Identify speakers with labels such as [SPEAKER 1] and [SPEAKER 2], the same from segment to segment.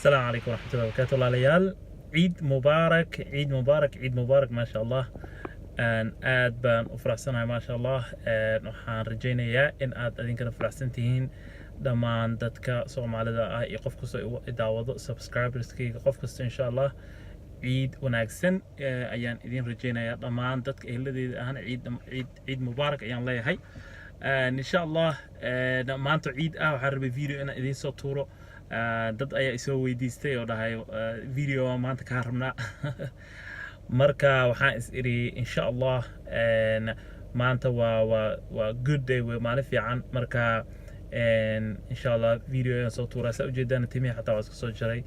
[SPEAKER 1] السلام عليكم ورحمة الله وبركاته لاليال عيد مبارك عيد مبارك عيد مبارك ما شاء الله أن آد بان أفرحسنها ما شاء الله نحن رجينا إن آد أدين كنا فرحسنتين دمان دتك Soomaalida يقف كسو إداوض subscribers كي يقف كسو إن شاء الله عيد وناكسن أيان إدين رجينا دمان دتك الذي أنا عيد مبارك أيان لا هاي إن شاء الله ما أنتو عيد وحرب فيديو أنا إدين صوتورو dad ayaa isoo weydiistay oo dhahay video maanta ka harabnaa marka waxaan is iri insha Allah maanta waa good day maalin fiican marka insha Allah video aan soo tuuraa sa ujeedaan timiya xataa waa iska soo jaray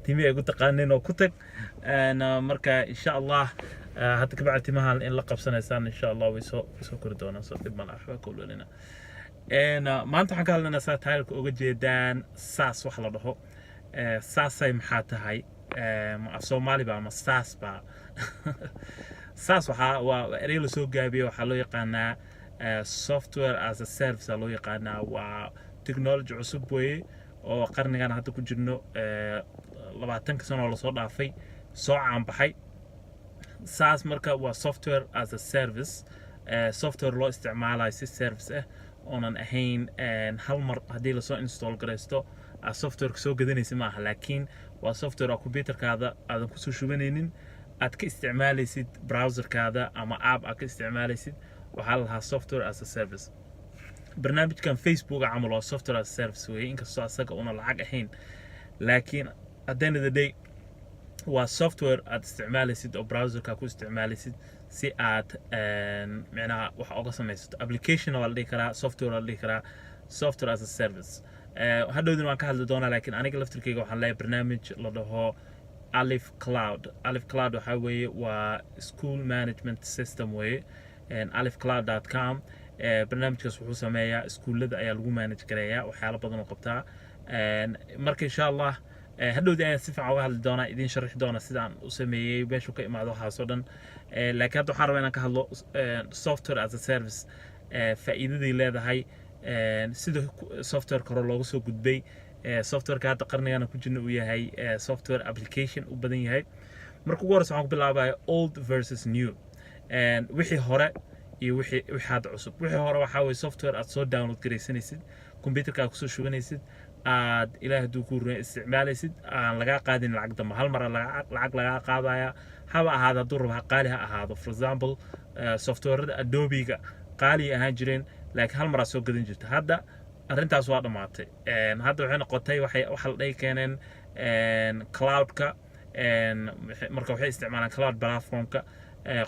[SPEAKER 1] timiya ugu taqaaneen oo ku tag marka insha Allah hadda ka bacdi timahan in la qabsanaysaan insha Allah way soo kori doonaan soo dib mal afwa kulana maanta waxaan ka hadlaynaa saa taayirka uga jeedaan saas wax la dhaho saasay maxaa tahay af Soomaali ba ama saas ba saas waa erey la soo gaabiyo waxaa loo yaqaanaa software as a service loo yaqaanaa waa technology cusub weeye oo qarnigan hadda ku jirno 20 sano la soo dhaafay soo caan baxay saas marka waa software as a service software loo isticmaalayo si service oonan ahayn hal mar hadii la soo install gareysto software ka soo gadanaysa ma aha laakiin waa software oo computerkaada aadan ku soo shubanaynin aad ka isticmaalaysid browserkaada ama app aad ka isticmaalaysid waxa la lahaa software as a service barnaamijkan Facebook camal waa software as a service weeye inkastoo asaga una lacag ahayn laakiin at the end of the day waa software aad isticmaalaysid oo browserka ku isticmaalaysid si aad macnaha wax uga samaysato application waa la dhihi karaa software waa la dhihi karaa software as a service hadhowdin waan ka hadli doonaa laakiin aniga laftirkeyga waxaan leeyahay barnaamij la dhaho Alif Cloud waxa weeye waa school management system weeye alifcloud.com barnaamijkaas wuxuu sameeyaa iskuulada ayaa lagu manage gareeyaa waxyaalo badan oo qabtaa marka insha Allah hadhowdii ayaan si fiican uga hadli doonaa idin sharxi doonaa sidaan u sameeyay meeshu ka imaado waxaas oo dhan laakiin hadda waxaan rabaa inaan ka hadlo software as a service faa'iidadii leedahay sida software koro looga soo gudbay softwareka hadda qarnigan ku jirna uu yahay software application u badan yahay marka ugu horeysa waxaan ku bilaabayaa old versus new wixii hore iyo wixii hadda cusub wixii hore waxa weeye software aad soo download gareysanaysid computerka ku soo shubanaysid aad ilaahay haduu ku ruuray isticmaalaysid aan laga qaadin lacag damba hal mar lacag laga qaadaya haba ahaado haduu rabo qaali ha ahaado for example softwareda Adobe-ga qaali ahaan jireen laakiin hal mar soo gadan jirta hadda arintaas waa dhamaatay hadda waxay noqotay waxa la dhahay keeneen cloud-ka marka waxay isticmaalaan cloud platform-ka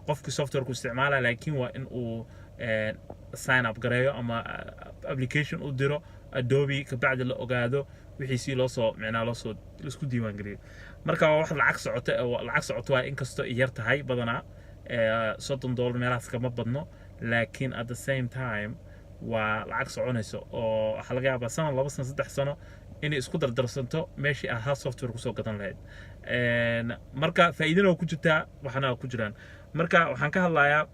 [SPEAKER 1] qofkii software ku isticmaalaa laakiin waa in uu sign up gareeyo ama application u diro Adobe ka bacdi la ogaado wixii si loo soo isku diiwaan geliyo marka wax lacag socoto waa in kasto yar tahay badana $30 meelahaas kama badno laakiin at the same time waa lacag soconayso oo waxa laga yaabaa sano 2 sano 3 sano inay isku dardarsanto meeshii aad software ku soo gadan lahayd marka faa'iidana ku jirtaa waxana ku jiraan marka waxaan ka hadlayaa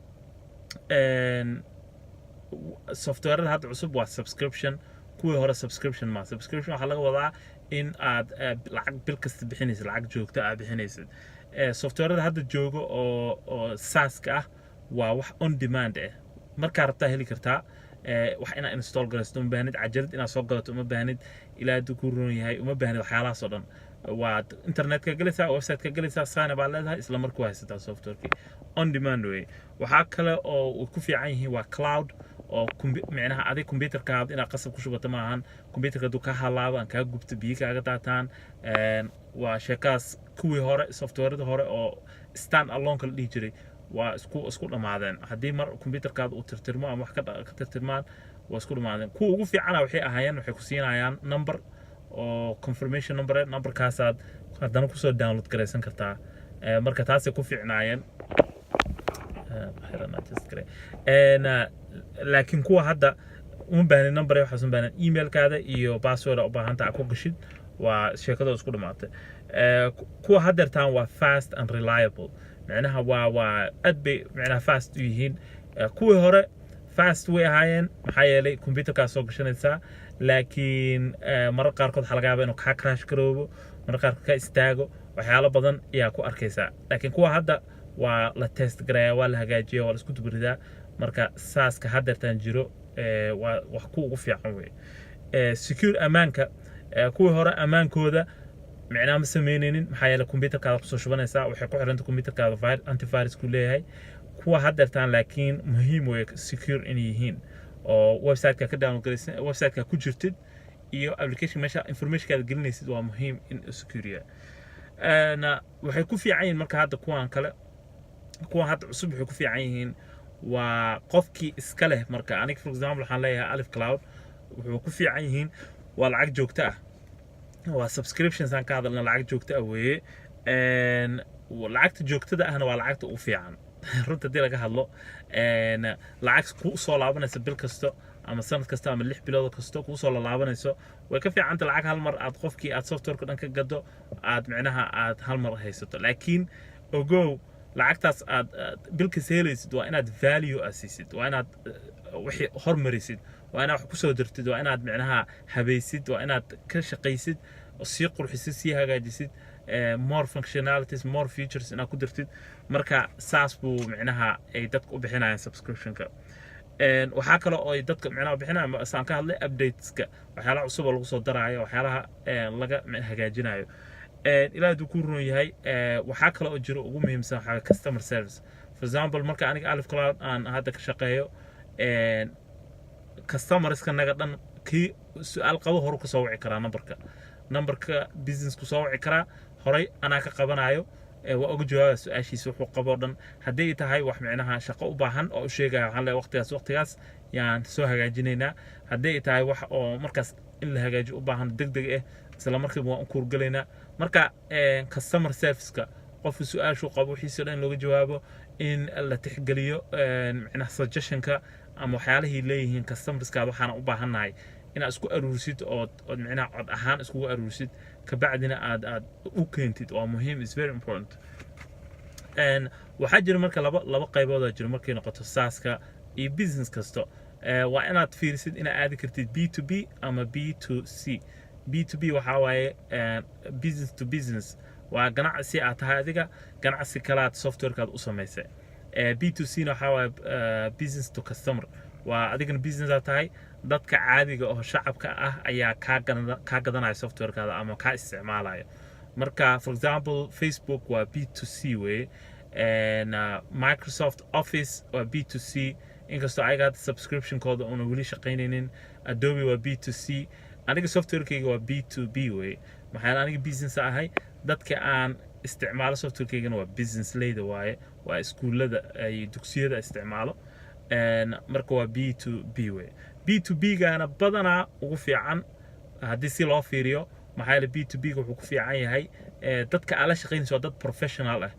[SPEAKER 1] software hadda cusub waa subscription kuwii hore subscription waxa laga wadaa in aad lacag bil kasta bixinaysid lacag joogto aad bixinaysid software hadda joogo oo SaaS-ka waa wax on demand marka rabtaa heli kartaa wax ina install gareysto uma baahnid cajalad ina soo gadato uma baahnid ilaa aad ku roon yahay uma baahnid waxyaalahaas oo dhan waa internet-ka galaysaa website-ka galaysaa sign up leedahay isla markuu haysataa software-ki on demand way waxa kale oo ku fiican yihiin waa cloud oo macnaha adiga computerkaada ina qasab ku shubato ma ahan computerka du ka halaabo aan ka gubto biyo kaaga daataan waa sheekaas kuwii hore software-da hore oo stand alone kala dhihi jiray waa isku dhamaadeen hadii mar computerkaada uu tirtirmo ama wax ka tirtirmaan waa isku dhamaadeen kuwa ugu fiican waxay ahaayeen waxay ku siinayaan number oo confirmation numberkaas aad hadana ku soo download gareysan kartaa marka taas ay ku fiicnaayeen laakiin kuwa hadda uma baahnid number waxa soo baahan email-kaada iyo password u baahan tahay ku gashid waa sheekada isku dhamaatay kuwa hadda waa fast and reliable macnaha waa aad bay macnaha fast u yihiin kuwii hore fast way ahaayeen maxaa yeelay computerkaa soo gashanaysaa laakiin marar qaarkood waxaa laga yaabaa inuu kaa crash garoobo marar qaarkood ka istaago waxyaalo badan ayaa ku arkaysaa laakiin kuwa hadda waa la test garaya waa la hagaajiya waa la isku dubridaa marka saaska haddeertaan jiro waa wax ku ugu fiican wey secure ammaanka kuwii hore ammaankooda micnaa ma samaynaynin maxaa yeelay computerkaada kusoo shubanaysaa waxay ku xiranta computerkaada antivirus ku leeyahay kuwa haddeertaan laakiin muhiim wey secure inay yihiin oo websiteka ka download garaysan websiteka ku jirtid iyo application meesha informationkaada gelinaysid waa muhiim in secure yahay waxay ku fiican yihiin marka hadda kuwan kale kuwan hadda cusub waxay ku fiican yihiin waa qofkii iska leh marka aniga for example waxaan leeyahay Alif Cloud wuxuu ku fiican yihiin waa lacag joogto ah waa subscriptions aan ka hadalna lacag joogto ah weeye lacagta joogtada ahna waa lacagta ugu fiican runta hadii laga hadlo lacag ku soo laabanaysa bil kasto ama sanad kasta ama 6 bilood kasto ku soo laabanayso way ka fiicanta lacag hal mar aad qofkii aad software-ka dhan ka gado aad micnaha aad hal mar haysato laakiin ogow lacagtaas aad bilka seelaysid waa inaad value asiisid waa inaad wixii hormarisid waa inaad wax ku soo dirtid waa inaad micnaha habaysid waa inaad ka shaqaysid oo sii qurxisid sii hagaajisid more functionalities more features inaad ku dirtid marka saas buu micnaha ay dadka u bixinayaan subscription-ka waxaa kale oo ay dadka micnaha bixinayaan saan ka hadlay updateska waxyaalaha cusub oo lagu soo daraayo waxyaalaha laga hagaajinayo ilaa uu ku run yahay waxaa kale oo jiro ugu muhiimsan waxa customer service for example marka aniga Alif Cloud aan hadda ka shaqeeyo customerska naga dhan kii su'aal qabo hor ku soo wici karaa numberka business ku soo wici karaa horay anaa ka qabanayo waa ugu jawaab su'aashiisa wuxuu qabo dhan haddii tahay wax micnaha shaqo u baahan oo u sheegaya waxaan leeyahay waqtigaas yaan soo hagaajinaynaa haddii tahay wax oo markaas in la hagaajiyo u baahan degdeg ah isla markiiba waan u kuurgalaynaa marka customer service-ka qofku su'aashu qabo wixiisa dhan looga jawaabo in la tixgeliyo micnaha suggestion-ka ama waxyaalihii leeyihiin customerska waxaan u baahanahay inaad isku aruursid oo micnaha cod ahaan isku aruursid ka bacdina aad u keentid waa muhiim is very important waxaa jira marka laba qaybood jira markay noqoto SaaS-ka iyo business kasto waa inaad fiirisid inaad aadi kartid B2B ama B2C B2B waxa waaye business to business waa ganacsi aad tahay adiga ganacsi kale aad software-kaad u samaysay B2C waxa waaye business to customer waa adigana business aad tahay dadka caadiga oo shacabka ah ayaa ka gadanaya software-kaada ama ka isticmaalaya marka for example Facebook waa B2C way Microsoft Office waa B2C inkastoo ayaga subscription-kooda una weli shaqaynaynin Adobe waa B2C aniga software-kayga waa B2B way maxaa aniga business ahay dadka aan isticmaalo software-kaygana waa business leyda waaye waa iskuulada ay dugsiyada isticmaalo marka waa B2B way B2B-gaana badanaa ugu fiican haddii si loo fiiriyo maxaa yeelay B2B-ga wuxuu ku fiican yahay dadka aad la shaqaynayso waa dad professional ah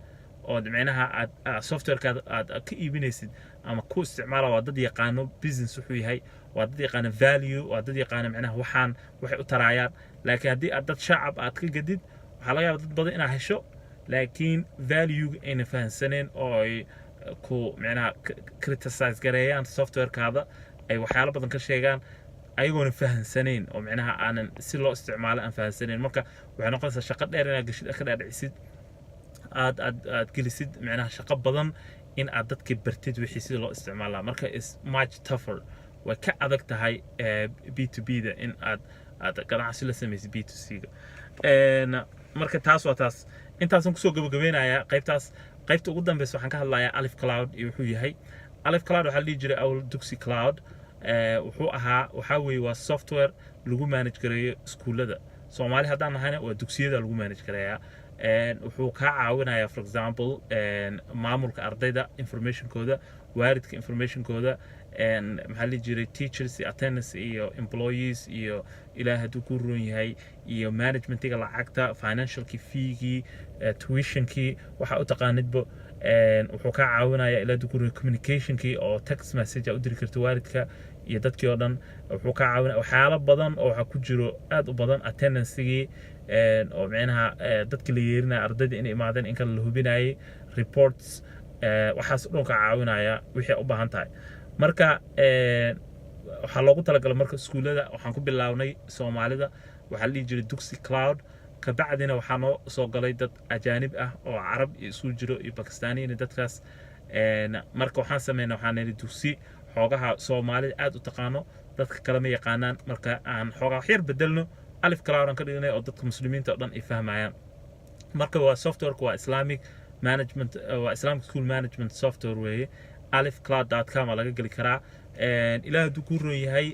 [SPEAKER 1] oo micnaha aad software-kaada aad ka iibinaysid ama ku isticmaala waa dad yaqaano business wuxuu yahay waa dad yaqaano value waa dad yaqaano micnaha waxay u taraayaan laakiin haddii aad dad shacab aad ka gadid waxaa laga yaabaa dad badan inaad hesho laakiin value ayna fahansaneen oo ay ku micnaha criticize gareeyaan software-kaada ay waxyaalo badan ka sheegaan ayagoona fahansaneen oo micnaha aanan si loo isticmaalo aan fahansaneen marka waxay noqonaysaa shaqo dheer inaad gashid ka dhaadhicisid aad gelisid micnaha shaqo badan in aad dadka bartid wixii sida loo isticmaalaa marka is much tougher way ka adag tahay B2B-da in aad ganacsi la samaysid B2C-ga marka taas waa taas intaasan kusoo gabagabeynayaa qaybta ugu dambeysa waxaan ka hadlayaa Alif Cloud iyo wuxuu yahay Alif Cloud waxaa la dhihi jiray awal Dugsi Cloud wuxuu ahaa waxaa weeye waa software lagu manage gareeyo iskuulada Soomaali haddaan nahayna waa dugsiyada lagu manage gareeyaa wuxuu ka caawinayaa for example maamulka ardayda information-kooda waalidka information-kooda maxaa la jiray teachers attendance iyo employees iyo ilaa hadduu ku roon yahay iyo managementiga lacagta financialkii feegii tuitionkii waxa u taqaanidba wuxuu ka caawinayaa ilaa hadduu ku roon communicationkii oo text message u diri karto waalidka iyo dadkii oo dhan wuxuu ka caawinaya waxyaalo badan oo waxa ku jiro aad u badan attendance-gii oo micnaha dadka la yeerinaya ardayda inay imaadeen in kala la hubinayay reports waxaas dhan ka caawinaya wixii u baahan tahay marka waxaa loogu talagalay marka iskuulada waxaan ku bilaabnay Soomaalida waxaa la dhihi jiray Dugsi Cloud kabacdina waxaa noo soo galay dad ajaanib ah oo Carab iyo isu jiro iyo Pakistaaniyiin dadkaas marka waxaan sameynay waxaan niri dugsi xoogaha Soomaalida aad u taqaano dadka kale ma yaqaanaan marka aan xoogaa wax yar bedelno alif cloud aan ka dhignay oo dadka muslimiinta oo dhan ay fahmayaan marka waa software waa Islamic management waa Islamic school management software weeye alifcloud.com laga gali karaa ilaahay duu ku roon yahay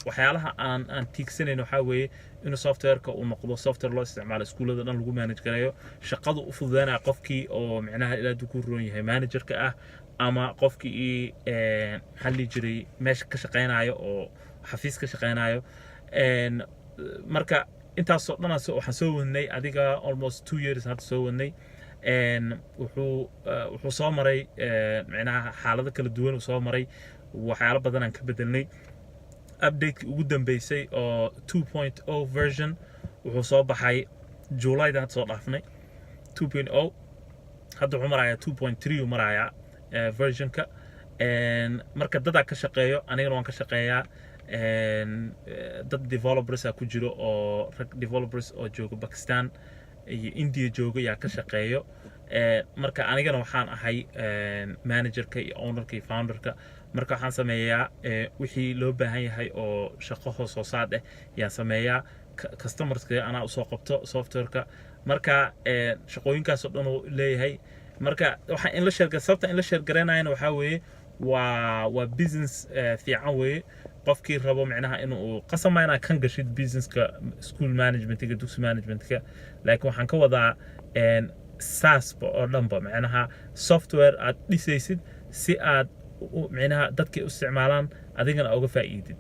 [SPEAKER 1] waxyaalaha aan tiigsanayno waxa weeye in software-ka uu noqdo software loo isticmaalo iskuulada dhan lagu manage gareeyo shaqadu u fududeynaa qofkii oo macnaha ilaahay duu ku roon yahay manager-ka ah ama qofkii xalli jiray meesha ka shaqeynayo oo xafiis ka shaqeynayo marka intaas oo dhan waxaan soo wadnay adiga almost 2 years hadda soo wadnay wuxuu soo maray macnaha xaalado kala duwan uu soo maray waxyaalo badan aan ka bedelnay update ugu dambeysay oo 2.0 version wuxuu soo baxay July da soo dhaafnay 2.0 hadda wuxuu marayaa 2.3 uu marayaa versionka marka dad ka shaqeeyo anigana waan ka shaqeeyaa dad developers ku jiro oo rag developers oo jooga Pakistan iyo India jooga yaa ka shaqeeyo marka anigana waxaan ahay managerka iyo ownerka iyo founderka marka waxaan sameeyaa wixii loo baahan yahay oo shaqo hoos oo saad ah yaa sameeyaa customerska ana u soo qabto softwareka marka shaqooyinkaas oo dhan uu leeyahay marka waxaan in la shirka sabta in la shir garanayna waxa weeye waa business fiican weeye qofkii rabo macnaha inuu qasamayna kan gashid businesska school managementka dugsi managementka laakiin waxaan ka wadaa SaaS oo dhanba macnaha software aad dhisaysid si aad macnaha dadka isticmaalaan adigana uga faa'iidid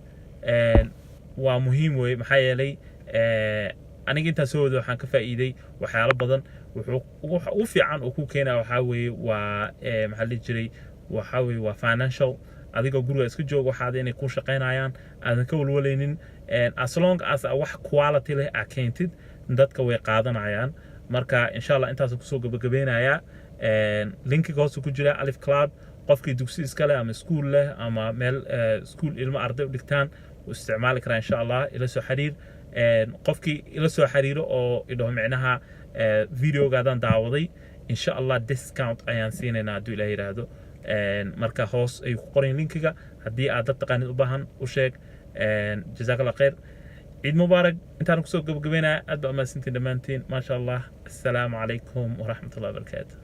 [SPEAKER 1] waa muhiim weeye maxaa yeelay aniga inta soo wado waxaan ka faa'iiday waxyaalo badan wuxuu u fiican oo ku keenaa waxa weeye waa maxaa la jiray waxa weeye waa financial adiga guriga iska joog waxaad inay ku shaqeynayaan aadan ka walwalaynin as long as wax quality leh a keentid dadka way qaadanayaan marka insha Allah intaas ku soo gabagabeynaya linkiga hoos ku jira Alif Cloud qofkii dugsi iska leh ama school leh ama meel school ilmo arday u dhigtaan u isticmaali kara insha Allah ila soo xiriir qofkii ila soo xiriiro oo idho macnaha videogaadan daawaday insha Allah discount ayaan siinayna haduu ilaahay yiraahdo marka hoos ay ku qoran linkiga hadii aad dad taqaanid u baahan u sheeg jazakallahu khair عيد مبارك انت انا كسو قبل قبينا ادبا ما سنتين دمانتين ما شاء الله السلام عليكم ورحمة الله وبركاته